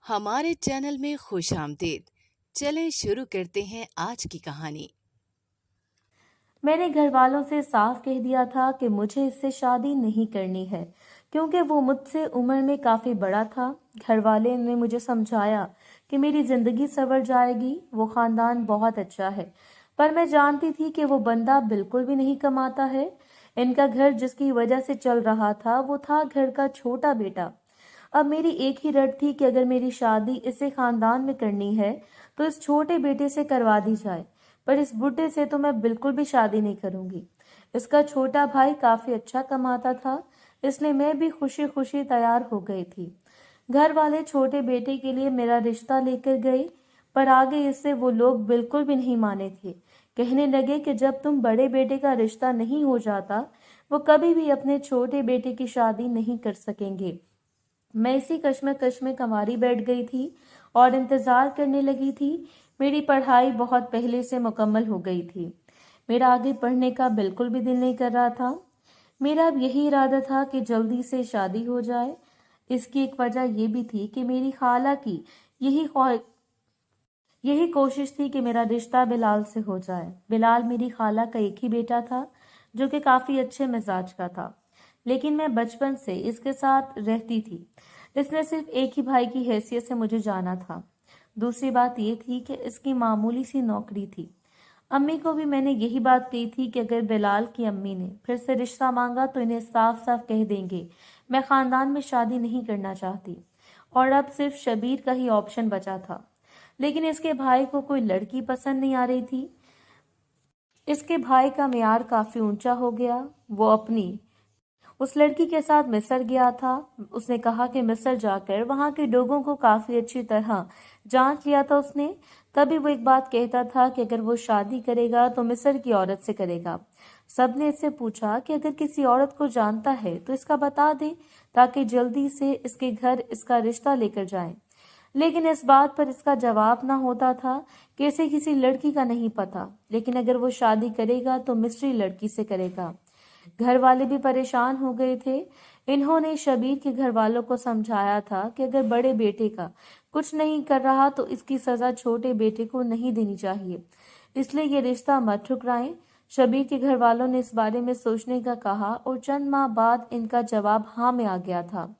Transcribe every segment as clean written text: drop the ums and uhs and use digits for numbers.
हमारे चैनल में खुश आमदीद। चलें शुरू करते हैं आज की कहानी। मैंने घर वालों से साफ कह दिया था कि मुझे इससे शादी नहीं करनी है, क्योंकि वो मुझसे उम्र में काफ़ी बड़ा था। घर वाले ने मुझे समझाया कि मेरी ज़िंदगी संवर जाएगी, वो ख़ानदान बहुत अच्छा है, पर मैं जानती थी कि वो बंदा बिल्कुल भी नहीं कमाता है। इनका घर जिसकी वजह से चल रहा था वो था घर का छोटा बेटा। अब मेरी एक ही रट थी कि अगर मेरी शादी इसी खानदान में करनी है तो इस छोटे बेटे से करवा दी जाए, पर इस बुढ़े से तो मैं बिल्कुल भी शादी नहीं करूंगी। इसका छोटा भाई काफी अच्छा कमाता था, इसलिए मैं भी खुशी खुशी तैयार हो गई थी। घर वाले छोटे बेटे के लिए मेरा रिश्ता लेकर गए, पर आगे इससे वो लोग बिल्कुल भी नहीं माने थे। कहने लगे कि जब तुम बड़े बेटे का रिश्ता नहीं हो जाता, वो कभी भी अपने छोटे बेटे की शादी नहीं कर सकेंगे। मैं इसी कश्मकश में कंवारी बैठ गई थी और इंतजार करने लगी थी। मेरी पढ़ाई बहुत पहले से मुकम्मल हो गई थी। मेरा आगे पढ़ने का बिल्कुल भी दिल नहीं कर रहा था। मेरा अब यही इरादा था कि जल्दी से शादी हो जाए। इसकी एक वजह यह भी थी कि मेरी खाला की यही यही कोशिश थी कि मेरा रिश्ता बिलाल से हो जाए। बिलाल मेरी खाला का एक ही बेटा था, जो कि काफ़ी अच्छे मिजाज का था, लेकिन मैं बचपन से इसके साथ रहती थी। इसने सिर्फ एक ही भाई की हैसियत से मुझे जाना था। दूसरी बात यह थी कि इसकी मामूली सी नौकरी थी। अम्मी को भी मैंने यही बात कही थी कि अगर बिलाल की अम्मी ने फिर से रिश्ता मांगा तो इन्हें साफ साफ कह देंगे मैं खानदान में शादी नहीं करना चाहती। और अब सिर्फ शबीर का ही ऑप्शन बचा था, लेकिन इसके भाई को कोई लड़की पसंद नहीं आ रही थी। इसके भाई का मियार काफी ऊंचा हो गया। वो अपनी उस लड़की के साथ मिस्र गया था। उसने कहा कि मिस्र जाकर वहां के लोगों को काफी अच्छी तरह जांच लिया था उसने। तभी वो एक बात कहता था कि अगर वो शादी करेगा तो मिस्र की औरत से करेगा। सबने इससे पूछा कि अगर किसी औरत को जानता है तो इसका बता दे, ताकि जल्दी से इसके घर इसका रिश्ता लेकर जाएं। लेकिन इस बात पर इसका जवाब ना होता था कि इसे किसी लड़की का नहीं पता, लेकिन अगर वो शादी करेगा तो मिस्री लड़की से करेगा। घर वाले भी परेशान हो गए थे। इन्होंने शबीर के घर वालों को समझाया था कि अगर बड़े बेटे का कुछ नहीं कर रहा तो इसकी सजा छोटे बेटे को नहीं देनी चाहिए, इसलिए ये रिश्ता मत ठुकराएं। शबीर के घर वालों ने इस बारे में सोचने का कहा और चंद माह बाद इनका जवाब हाँ में आ गया था।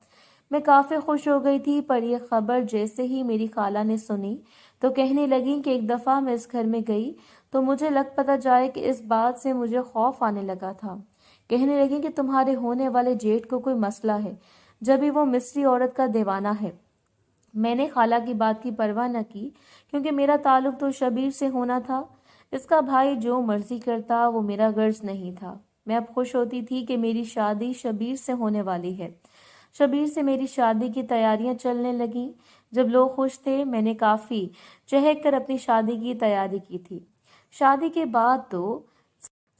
मैं काफी खुश हो गई थी, पर यह खबर जैसे ही मेरी खाला ने सुनी तो कहने लगी कि एक दफा मैं इस घर में गई तो मुझे लग पता जाए कि इस बात से मुझे खौफ आने लगा था। कहने लगी कि तुम्हारे होने वाले जेठ को कोई मसला है, जब भी वो मिस्री औरत का दीवाना है। मैंने खाला की बात की परवाह न की, क्योंकि मेरा ताल्लुक तो शबीर से होना था। इसका भाई जो मर्जी करता वो मेरा गर्ज नहीं था। मैं अब खुश होती थी कि मेरी शादी शबीर से होने वाली है। शबीर से मेरी शादी की तैयारियां चलने लगीं। जब लोग खुश थे मैंने काफी चहक कर अपनी शादी की तैयारी की थी। शादी के बाद तो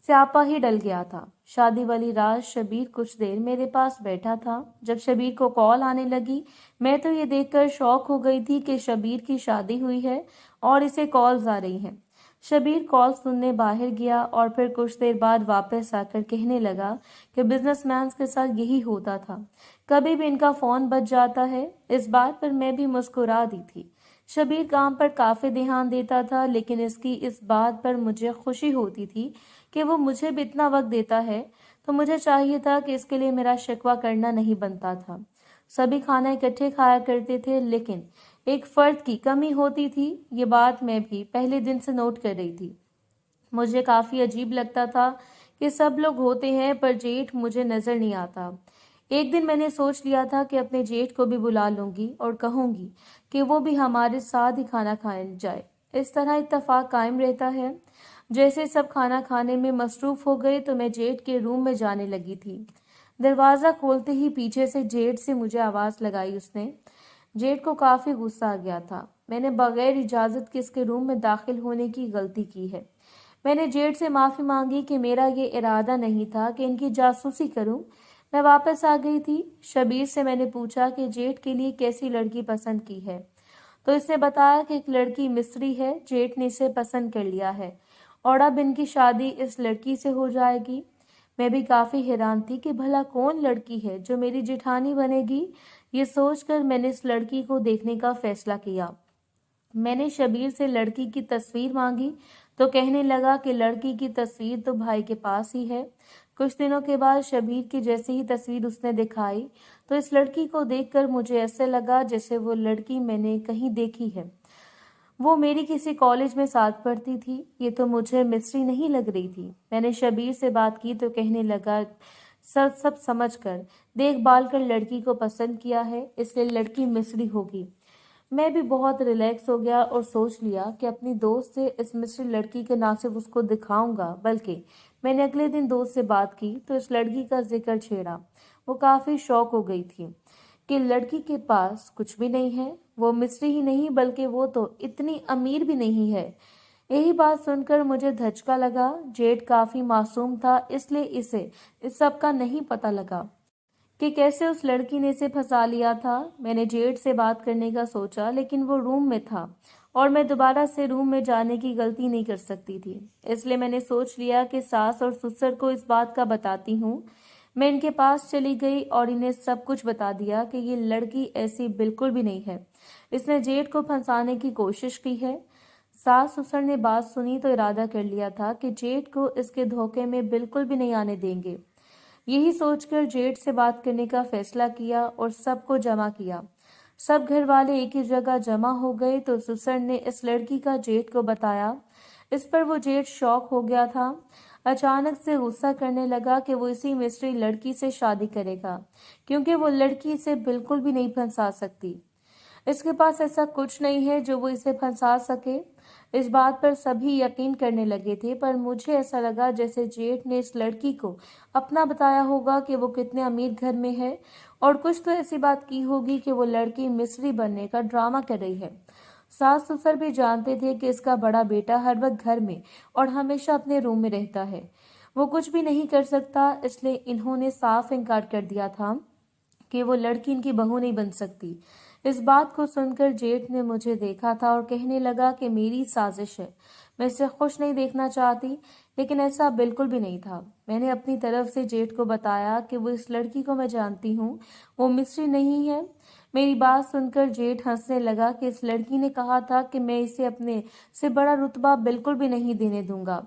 स्यापा ही डल गया था। शादी वाली रात शबीर कुछ देर मेरे पास बैठा था। जब शबीर को कॉल आने लगी, मैं तो ये देखकर शॉक हो गई थी कि शबीर की शादी हुई है और इसे कॉल्स आ रही हैं। शबीर कॉल सुनने बाहर गया और फिर कुछ देर बाद वापस आकर कहने लगा कि बिजनेसमैन के साथ यही होता था, कभी भी इनका फोन बज जाता है। इस बात पर मैं भी मुस्कुरा दी थी। शबीर काम पर काफी ध्यान देता था, लेकिन इसकी इस बात पर मुझे खुशी होती थी कि वो मुझे भी इतना वक्त देता है, तो मुझे चाहिए था कि इसके लिए मेरा शिकवा करना नहीं बनता था। सभी खाना इकट्ठे खाया करते थे, लेकिन एक फर्द की कमी होती थी। ये बात मैं भी पहले दिन से नोट कर रही थी। मुझे काफी अजीब लगता था कि सब लोग होते हैं पर जेठ मुझे नजर नहीं आता। एक दिन मैंने सोच लिया था कि अपने जेठ को भी बुला लूंगी और कहूंगी कि वो भी हमारे साथ ही खाना खाए जाए। इस तरह इत्तेफाक कायम रहता है। जैसे सब खाना खाने में मसरूफ हो गए तो मैं जेठ के रूम में जाने लगी थी। दरवाजा खोलते ही पीछे से जेठ से मुझे आवाज लगाई उसने। जेठ को काफी गुस्सा आ गया था। मैंने बगैर इजाजत के इसके रूम में दाखिल होने की गलती की है। मैंने जेठ से माफी मांगी कि मेरा ये इरादा नहीं था कि इनकी जासूसी करूं। मैं वापस आ गई थी। शबीर से मैंने पूछा कि जेठ के लिए कैसी लड़की पसंद की है, तो इसने बताया कि एक लड़की मिस्री है, जेठ ने इसे पसंद कर लिया है और अब इनकी शादी इस लड़की से हो जाएगी। मैं भी काफी हैरान थी कि भला कौन लड़की है जो मेरी जिठानी बनेगी। ये सोचकर मैंने इस लड़की को देखने का फैसला किया। मैंने शबीर से लड़की की तस्वीर मांगी तो कहने लगा कि लड़की की तस्वीर तो भाई के पास ही है। कुछ दिनों के बाद शबीर की जैसे ही तस्वीर उसने दिखाई तो इस लड़की को देखकर मुझे ऐसे लगा जैसे वो लड़की मैंने कहीं देखी है। वो मेरी किसी कॉलेज में साथ पढ़ती थी। ये तो मुझे मिस्री नहीं लग रही थी। मैंने शबीर से बात की तो कहने लगा सब सब समझ कर देख भाल कर लड़की को पसंद किया है, इसलिए लड़की मिस्री होगी। मैं भी बहुत रिलैक्स हो गया और सोच लिया कि अपनी दोस्त से इस मिस्री लड़की के ना सिर्फ उसको दिखाऊंगा बल्कि मैंने अगले दिन दोस्त से बात की तो इस लड़की का जिक्र छेड़ा। वो काफ़ी शौक हो गई थी कि लड़की के पास कुछ भी नहीं है। वो मिस्री ही नहीं बल्कि वो तो इतनी अमीर भी नहीं है। यही बात सुनकर मुझे धचका लगा। जेड काफ़ी मासूम था, इसलिए इसे इस सब का नहीं पता लगा कि कैसे उस लड़की ने इसे फंसा लिया था। मैंने जेड से बात करने का सोचा लेकिन वो रूम में था और मैं दोबारा से रूम में जाने की गलती नहीं कर सकती थी। इसलिए मैंने सोच लिया कि सास और ससुर को इस बात का बताती हूँ। मैं इनके पास चली गई और इन्हें सब कुछ बता दिया कि ये लड़की ऐसी बिल्कुल भी नहीं है, इसने जेड को फंसाने की कोशिश की है। सास ससुर ने बात सुनी तो इरादा कर लिया था कि जेड को इसके धोखे में बिल्कुल भी नहीं आने देंगे। यही सोचकर जेड से बात करने का फैसला किया और सबको जमा किया। सब घर वाले एक ही जगह जमा हो गए तो ससुर ने इस लड़की का जेड को बताया। इस पर वो जेड शॉक हो गया था। अचानक से गुस्सा करने लगा कि वो इसी मिस्री लड़की से शादी करेगा क्योंकि वो लड़की इसे बिल्कुल भी नहीं फंसा सकती। इसके पास ऐसा कुछ नहीं है जो वो इसे फंसा सके। इस बात पर सभी यकीन करने लगे थे, पर मुझे ऐसा लगा जैसे जेठ ने इस लड़की को अपना बताया होगा कि वो कितने अमीर घर में है और कुछ तो ऐसी बात की होगी कि वो लड़की मिस्री बनने का ड्रामा कर रही है। सास ससुर भी जानते थे कि इसका बड़ा बेटा हर वक्त घर में और हमेशा अपने रूम में रहता है, वो कुछ भी नहीं कर सकता, इसलिए इन्होंने साफ इनकार कर दिया था कि वो लड़की इनकी बहू नहीं बन सकती। इस बात को सुनकर जेठ ने मुझे देखा था और कहने लगा कि मेरी साजिश है, मैं इसे खुश नहीं देखना चाहती, लेकिन ऐसा बिल्कुल भी नहीं था। मैंने अपनी तरफ से जेठ को बताया कि वो इस लड़की को मैं जानती हूँ, वो मिस्री नहीं है। मेरी बात सुनकर जेठ हंसने लगा कि इस लड़की ने कहा था कि मैं इसे अपने से बड़ा रुतबा बिल्कुल भी नहीं देने दूंगा,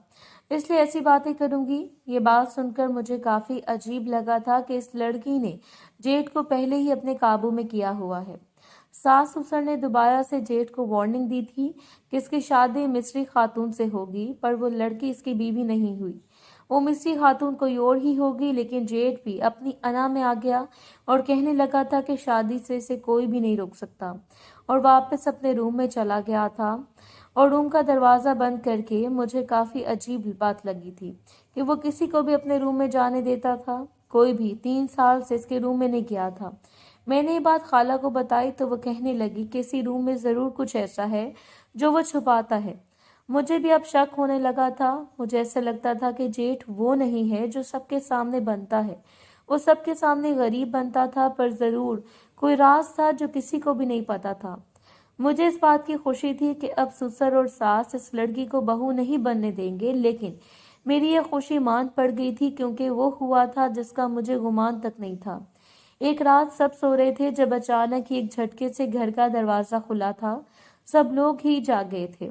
इसलिए ऐसी बातें करूंगी। ये बात सुनकर मुझे काफी अजीब लगा था कि इस लड़की ने जेठ को पहले ही अपने काबू में किया हुआ है। सास ससुर ने दोबारा से जेठ को वार्निंग दी थी कि इसकी शादी मिस्री खातून से होगी, पर वो लड़की इसकी बीवी नहीं हुई, वो मिस्री खातून कोई और ही होगी। लेकिन जेठ भी अपनी अना में आ गया और कहने लगा था कि शादी से इसे कोई भी नहीं रोक सकता, और वापस अपने रूम में चला गया था और रूम का दरवाज़ा बंद करके। मुझे काफ़ी अजीब बात लगी थी कि वो किसी को भी अपने रूम में जाने देता था। कोई भी 3 साल से इसके रूम में नहीं गया था। मैंने ये बात खाला को बताई तो वो कहने लगी कि इसी रूम में ज़रूर कुछ ऐसा है जो वो छुपाता है। मुझे भी अब शक होने लगा था। मुझे ऐसा लगता था कि जेठ वो नहीं है जो सबके सामने बनता है, वो सबके सामने गरीब बनता था, पर ज़रूर कोई राज था जो किसी को भी नहीं पता था। मुझे इस बात की खुशी थी कि अब ससुर और सास इस लड़की को बहू नहीं बनने देंगे, लेकिन मेरी यह खुशी मान पड़ गई थी क्योंकि वो हुआ था जिसका मुझे गुमान तक नहीं था। एक रात सब सो रहे थे जब अचानक ही एक झटके से घर का दरवाज़ा खुला था। सब लोग ही जाग गए थे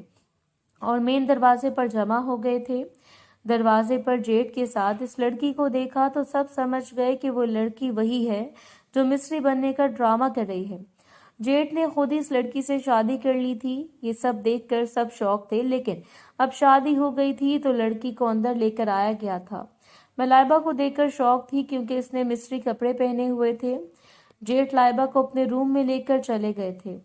और मेन दरवाजे पर जमा हो गए थे। दरवाजे पर जेठ के साथ इस लड़की को देखा तो सब समझ गए कि वो लड़की वही है जो मिस्री बनने का ड्रामा कर रही है। जेठ ने खुद ही इस लड़की से शादी कर ली थी। ये सब देखकर सब शौक थे, लेकिन अब शादी हो गई थी तो लड़की को अंदर लेकर आया गया था। मैं लाइबा को देखकर शौक थी क्योंकि इसने मिस्री कपड़े पहने हुए थे। जेठ लाइबा को अपने रूम में लेकर चले गए थे।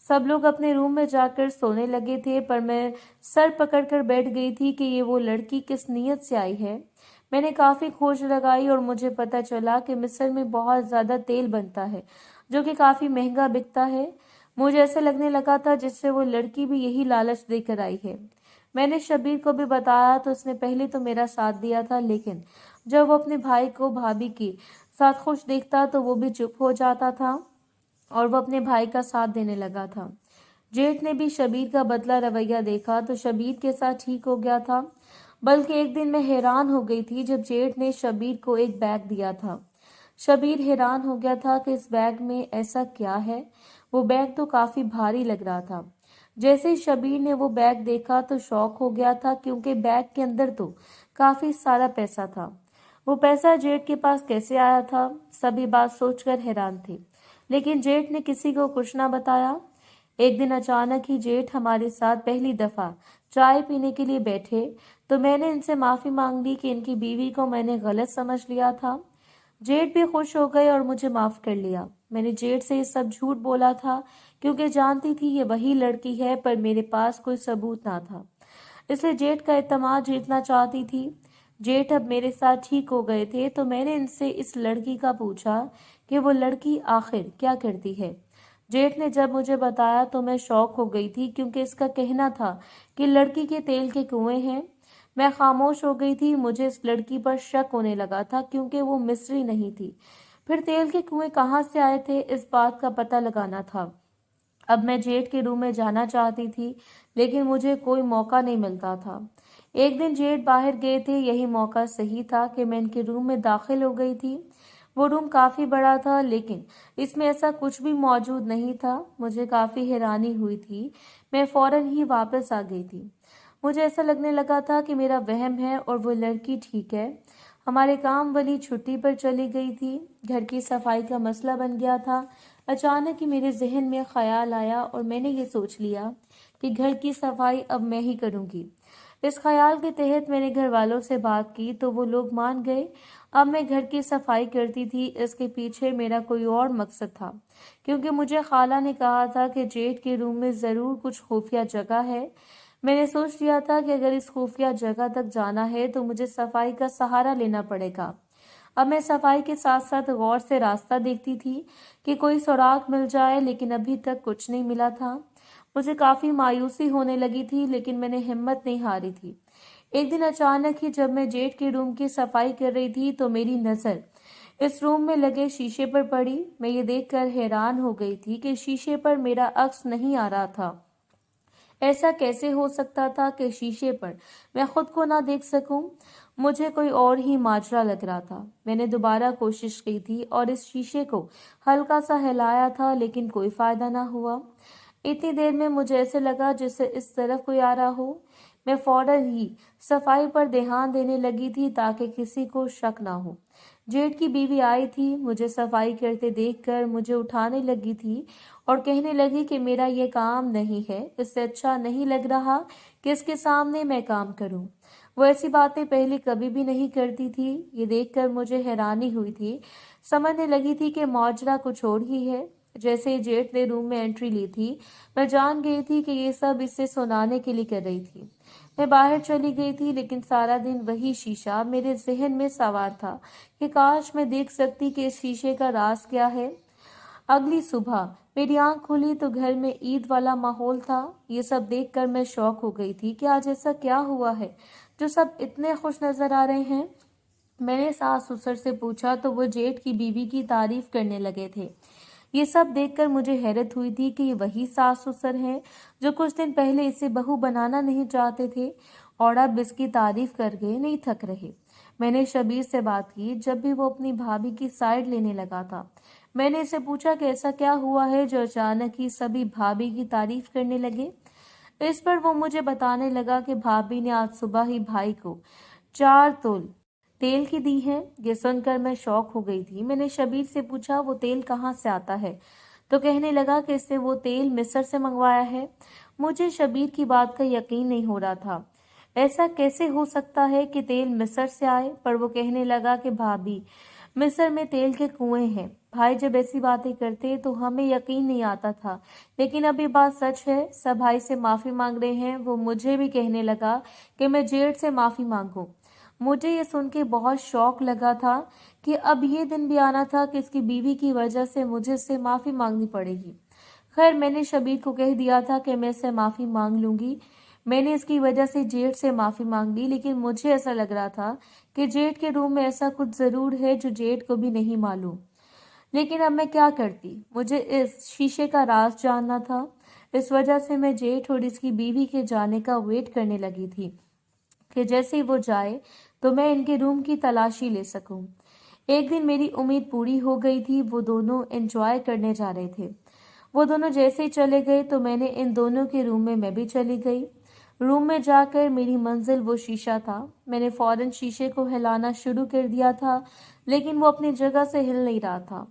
सब लोग अपने रूम में जाकर सोने लगे थे, पर मैं सर पकड़कर बैठ गई थी कि ये वो लड़की किस नीयत से आई है। मैंने काफ़ी खोज लगाई और मुझे पता चला कि मिस्र में बहुत ज़्यादा तेल बनता है जो कि काफ़ी महंगा बिकता है। मुझे ऐसे लगने लगा था जिससे वो लड़की भी यही लालच देकर आई है। मैंने शबीर को भी बताया तो उसने पहले तो मेरा साथ दिया था, लेकिन जब वो अपने भाई को भाभी के साथ खुश देखता तो वो भी चुप हो जाता था और वो अपने भाई का साथ देने लगा था। जेठ ने भी शबीर का बदला रवैया देखा तो शबीर के साथ ठीक हो गया था। बल्कि एक दिन मैं हैरान हो गई थी जब जेठ ने शबीर को एक बैग दिया था। शबीर हैरान हो गया था कि इस बैग में ऐसा क्या है। वो बैग तो काफी भारी लग रहा था। जैसे ही शबीर ने वो बैग देखा तो शॉक हो गया था, क्योंकि बैग के अंदर तो काफी सारा पैसा था। वो पैसा जेठ के पास कैसे आया था? सभी बात सोचकर हैरान थे, लेकिन जेठ ने किसी को कुछ ना बताया। एक दिन अचानक ही जेठ हमारे साथ पहली दफा चाय पीने के लिए बैठे, तो मैंने इनसे माफी मांग ली कि इनकी बीवी को मैंने गलत समझ लिया था। जेठ भी खुश हो गए और मुझे माफ कर लिया। मैंने जेठ से ये सब झूठ बोला था, क्योंकि जानती थी ये वही लड़की है, पर मेरे पास कोई सबूत ना था, इसलिए जेठ का एतमाद जीतना चाहती थी। जेठ अब मेरे साथ ठीक हो गए थे, तो मैंने इनसे इस लड़की का पूछा कि वो लड़की आखिर क्या करती है। जेठ ने जब मुझे बताया तो मैं शॉक हो गई थी, क्योंकि इसका कहना था कि लड़की के तेल के कुएं हैं। मैं खामोश हो गई थी। मुझे इस लड़की पर शक होने लगा था, क्योंकि वो मिस्री नहीं थी। फिर तेल के कुएं कहाँ से आए थे, इस बात का पता लगाना था। अब मैं जेठ के रूम में जाना चाहती थी, लेकिन मुझे कोई मौका नहीं मिलता था। एक दिन जेठ बाहर गए थे, यही मौका सही था कि मैं इनके रूम में दाखिल हो गई थी। वो रूम काफी बड़ा था, लेकिन इसमें ऐसा कुछ भी मौजूद नहीं था। मुझे काफी हैरानी हुई थी। मैं फौरन ही वापस आ गई थी। मुझे ऐसा लगने लगा था कि मेरा वहम है और वो लड़की ठीक है। हमारे काम वाली छुट्टी पर चली गई थी। घर की सफाई का मसला बन गया था। अचानक ही मेरे जहन में ख्याल आया और मैंने ये सोच लिया कि घर की सफाई अब मैं ही करूंगी। इस ख्याल के तहत मैंने घर वालों से बात की, तो वो लोग मान गए। अब मैं घर की सफाई करती थी, इसके पीछे मेरा कोई और मकसद था, क्योंकि मुझे खाला ने कहा था कि जेठ के रूम में जरूर कुछ खुफिया जगह है। मैंने सोच लिया था कि अगर इस खुफिया जगह तक जाना है तो मुझे सफाई का सहारा लेना पड़ेगा। अब मैं सफाई के साथ साथ गौर से रास्ता देखती थी कि कोई सुराग मिल जाए, लेकिन अभी तक कुछ नहीं मिला था। मुझे काफी मायूसी होने लगी थी, लेकिन मैंने हिम्मत नहीं हारी थी। एक दिन अचानक ही जब मैं जेठ के रूम की सफाई कर रही थी, तो मेरी नजर इस रूम में लगे शीशे पर पड़ी। मैं ये देखकर हैरान हो गई थी कि शीशे पर मेरा अक्स नहीं आ रहा था। ऐसा कैसे हो सकता था कि शीशे पर मैं खुद को ना देख सकूं? मुझे कोई और ही माजरा लग रहा था। मैंने दोबारा कोशिश की थी और इस शीशे को हल्का सा हिलाया था, लेकिन कोई फायदा ना हुआ। इतनी देर में मुझे ऐसे लगा जैसे इस तरफ कोई आ रहा हो। मैं फौरन ही सफाई पर ध्यान देने लगी थी, ताकि किसी को शक ना हो। जेठ की बीवी आई थी। मुझे सफाई करते देखकर मुझे उठाने लगी थी और कहने लगी कि मेरा ये काम नहीं है, इससे अच्छा नहीं लग रहा कि इसके सामने मैं काम करूं। वो ऐसी बातें पहले कभी भी नहीं करती थी। ये देखकर मुझे हैरानी हुई थी। समझने लगी थी कि माजरा कुछ और ही है। जैसे ही जेठ ने रूम में एंट्री ली थी, मैं जान गई थी कि ये सब इससे सुनाने के लिए कर रही थी। मैं बाहर चली गई थी, लेकिन सारा दिन वही शीशा मेरे जहन में सवार था कि काश मैं देख सकती कि इस शीशे का राज क्या है। अगली सुबह मेरी आंख खुली तो घर में ईद वाला माहौल था। ये सब देखकर मैं शॉक हो गई थी कि आज ऐसा क्या हुआ है जो सब इतने खुश नजर आ रहे हैं। मैंने सास ससुर से पूछा तो वो जेठ की बीवी की तारीफ करने लगे थे। ये सब देखकर मुझे हैरत हुई थी कि ये वही सास ससुर हैं जो कुछ दिन पहले इसे बहू बनाना नहीं चाहते थे, और अब इसकी तारीफ करके नहीं थक रहे। मैंने शबीर से बात की जब भी वो अपनी भाभी की साइड लेने लगा था। मैंने इसे पूछा कि ऐसा क्या हुआ है जो अचानक ही सभी भाभी की तारीफ करने लगे। इस पर वो मुझे बताने लगा कि भाभी ने आज सुबह ही भाई को 4 तोल तेल की दी है। ये सुनकर मैं शौक हो गई थी। मैंने शबीर से पूछा वो तेल कहाँ से आता है, तो कहने लगा कि इसने वो तेल मिस्र से मंगवाया है। मुझे शबीर की बात का यकीन नहीं हो रहा था। ऐसा कैसे हो सकता है कि तेल मिस्र से आए? पर वो कहने लगा कि भाभी, मिस्र में तेल के कुएं हैं। भाई जब ऐसी बातें करते तो हमें यकीन नहीं आता था, लेकिन अब ये बात सच है। सब भाई से माफी मांग रहे हैं। वो मुझे भी कहने लगा कि मैं जेठ से माफी मांगूं। मुझे ये सुन के बहुत शौक लगा था कि अब ये दिन भी आना था कि इसकी बीवी की वजह से मुझे इससे माफी मांगनी पड़ेगी। खैर, मैंने शबीर को कह दिया था कि मैं इससे माफी मांग लूंगी। मैंने इसकी वजह से जेठ से माफी मांग ली, लेकिन मुझे ऐसा लग रहा था कि जेठ के रूम में ऐसा कुछ जरूर है जो जेठ को भी नहीं मालूम। लेकिन अब मैं क्या करती? मुझे इस शीशे का राज जानना था। इस वजह से मैं जेठ और इसकी बीवी के जाने का वेट करने लगी थी कि जैसे ही वो जाए तो मैं इनके रूम की तलाशी ले सकूं। एक दिन मेरी उम्मीद पूरी हो गई थी। वो दोनों एंजॉय करने जा रहे थे। वो दोनों जैसे ही चले गए तो मैंने इन दोनों के रूम में मैं भी चली गई। रूम में जाकर मेरी मंजिल वो शीशा था। मैंने फौरन शीशे को हिलाना शुरू कर दिया था, लेकिन वो अपनी जगह से हिल नहीं रहा था।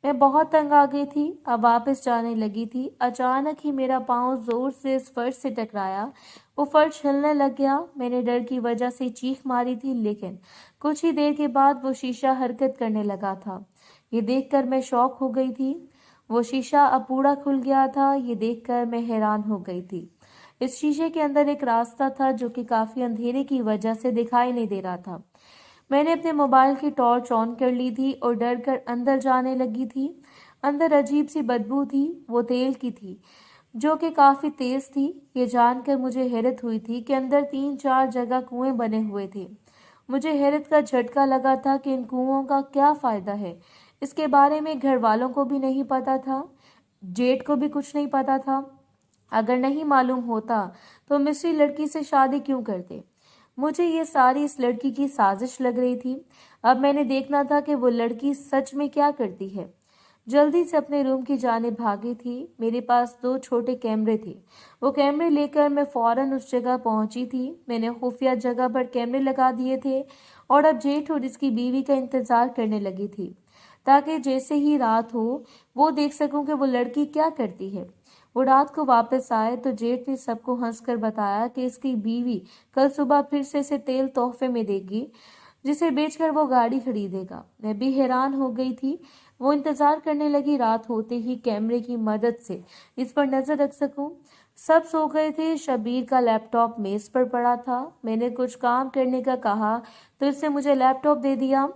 मैं बहुत तंग आ गई थी। अब वापस जाने लगी थी। अचानक ही मेरा पाँव जोर से इस फर्श से टकराया। वो फर्श हिलने लग गया। मैंने डर की वजह से चीख मारी थी, लेकिन कुछ ही देर के बाद वो शीशा हरकत करने लगा था। ये देखकर मैं शॉक हो गई थी। वो शीशा अब पूरा खुल गया था। ये देखकर मैं हैरान हो गई थी। इस शीशे के अंदर एक रास्ता था जो कि काफी अंधेरे की वजह से दिखाई नहीं दे रहा था। मैंने अपने मोबाइल की टॉर्च ऑन कर ली थी और डर कर अंदर जाने लगी थी। अंदर अजीब सी बदबू थी। वो तेल की थी, जो कि काफी तेज थी। ये जानकर मुझे हैरत हुई थी कि अंदर 3-4 जगह कुएं बने हुए थे। मुझे हैरत का झटका लगा था कि इन कुओं का क्या फायदा है। इसके बारे में घर वालों को भी नहीं पता था, जेठ को भी कुछ नहीं पता था। अगर नहीं मालूम होता तो मिस्री लड़की से शादी क्यों करते। मुझे ये सारी इस लड़की की साजिश लग रही थी। अब मैंने देखना था कि वो लड़की सच में क्या करती है। जल्दी से अपने रूम की जानिब भागी थी। मेरे पास 2 छोटे कैमरे थे। वो कैमरे लेकर मैं फौरन उस जगह पहुंची थी। मैंने खुफिया जगह पर कैमरे लगा दिए थे और अब जेठ और इसकी बीवी का इंतजार करने लगी थी, ताकि जैसे ही रात हो वो देख सकूं कि वो लड़की क्या करती है। वो रात को वापस आए तो जेठ ने सबको हंसकर बताया कि इसकी बीवी कल सुबह फिर से इसे तेल तोहफे में देगी, जिसे बेचकर वो गाड़ी खरीदेगा। मैं भी हैरान हो गई थी। वो इंतजार करने लगी रात होते ही कैमरे की मदद से इस पर नजर रख सकूं। सब सो गए थे। शबीर का लैपटॉप मेज पर पड़ा था। मैंने कुछ काम करने का कहा तो इसने मुझे लैपटॉप दे दिया।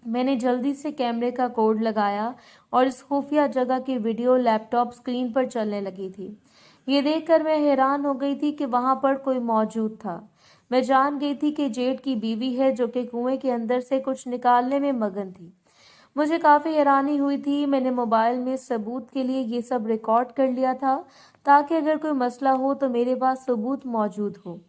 मैंने जल्दी से कैमरे का कोड लगाया और इस खुफिया जगह की वीडियो लैपटॉप स्क्रीन पर चलने लगी थी। ये देखकर मैं हैरान हो गई थी कि वहां पर कोई मौजूद था। मैं जान गई थी कि जेठ की बीवी है, जो कि कुएं के अंदर से कुछ निकालने में मगन थी। मुझे काफी हैरानी हुई थी। मैंने मोबाइल में सबूत के लिए ये सब रिकॉर्ड कर लिया था, ताकि अगर कोई मसला हो तो मेरे पास सबूत मौजूद हो।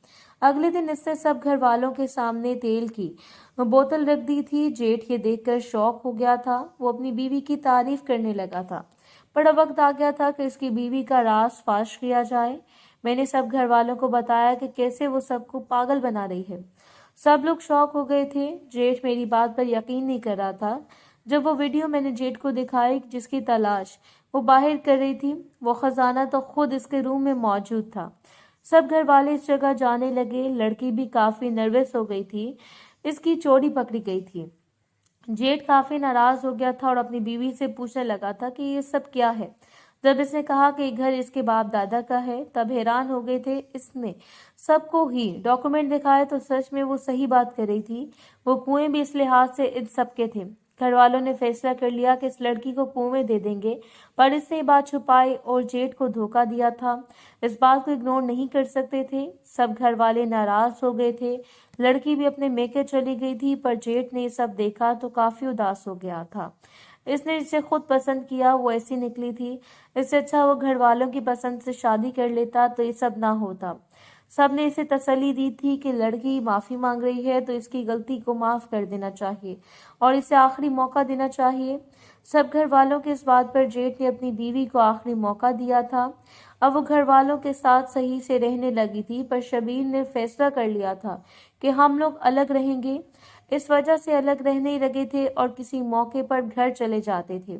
अगले दिन इसने सब घर वालों के सामने तेल की बोतल रख दी थी। जेठ ये देखकर शॉक हो गया था। वो अपनी बीवी की तारीफ करने लगा था, पर अब वक्त आ गया था कि इसकी बीवी का राज फाश किया जाए। मैंने सब घर वालों को बताया कि कैसे वो सबको पागल बना रही है। सब लोग शॉक हो गए थे। जेठ मेरी बात पर यकीन नहीं कर रहा था। जब वो वीडियो मैंने जेठ को दिखाई जिसकी तलाश वो बाहर कर रही थी, वो खजाना तो खुद इसके रूम में मौजूद था। सब घर वाले इस जगह जाने लगे। लड़की भी काफी नर्वस हो गई थी। इसकी चोरी पकड़ी गई थी। जेठ काफी नाराज हो गया था और अपनी बीवी से पूछने लगा था कि ये सब क्या है। जब इसने कहा कि ये घर इसके बाप दादा का है, तब हैरान हो गए थे। इसने सबको ही डॉक्यूमेंट दिखाए तो सच में वो सही बात कर रही थी। वो कुएं भी इस लिहाज से इन सबके थे। घर वालों ने फैसला कर लिया कि इस लड़की को कुएं दे देंगे, पर इसने ये बात छुपाई और जेठ को धोखा दिया था। इस बात को इग्नोर नहीं कर सकते थे। सब घर वाले नाराज हो गए थे। लड़की भी अपने मेके चली गई थी, पर जेठ ने ये सब देखा तो काफी उदास हो गया था। इसने जिसे खुद पसंद किया वो ऐसी निकली थी। इससे अच्छा वो घर वालों की पसंद से शादी कर लेता तो ये सब ना होता। सब ने इसे तसल्ली दी थी कि लड़की माफी मांग रही है तो इसकी गलती को माफ कर देना चाहिए और इसे आखिरी मौका देना चाहिए। सब घर वालों के इस बात पर जेठ ने अपनी बीवी को आखिरी मौका दिया था। अब वो घर वालों के साथ सही से रहने लगी थी, पर शबीर ने फैसला कर लिया था कि हम लोग अलग रहेंगे। इस वजह से अलग रहने लगे थे और किसी मौके पर घर चले जाते थे,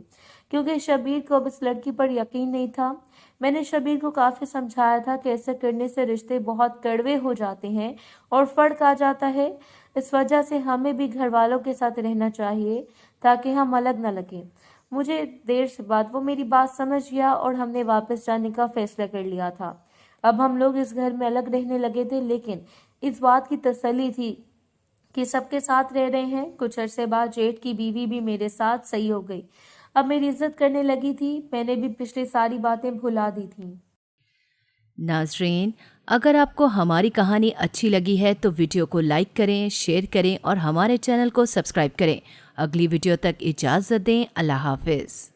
क्योंकि शबीर को अब इस लड़की पर यकीन नहीं था। मैंने शबीर को काफी समझाया था कि ऐसा करने से रिश्ते बहुत कड़वे हो जाते हैं और फर्क आ जाता है। इस वजह से हमें भी घर वालों के साथ रहना चाहिए ताकि हम अलग न लगें। मुझे देर से बाद वो मेरी बात समझ गया और हमने वापस जाने का फैसला कर लिया था। अब हम लोग इस घर में अलग रहने लगे थे, लेकिन इस बात की तसल्ली थी कि सबके साथ रह रहे हैं। कुछ अरसे बाद जेठ की बीवी भी मेरे साथ सही हो गई। अब मेरी इज्जत करने लगी थी। मैंने भी पिछली सारी बातें भुला दी थी। नाजरीन, अगर आपको हमारी कहानी अच्छी लगी है तो वीडियो को लाइक करें, शेयर करें और हमारे चैनल को सब्सक्राइब करें। अगली वीडियो तक इजाज़त दें। अल्लाह हाफिज़।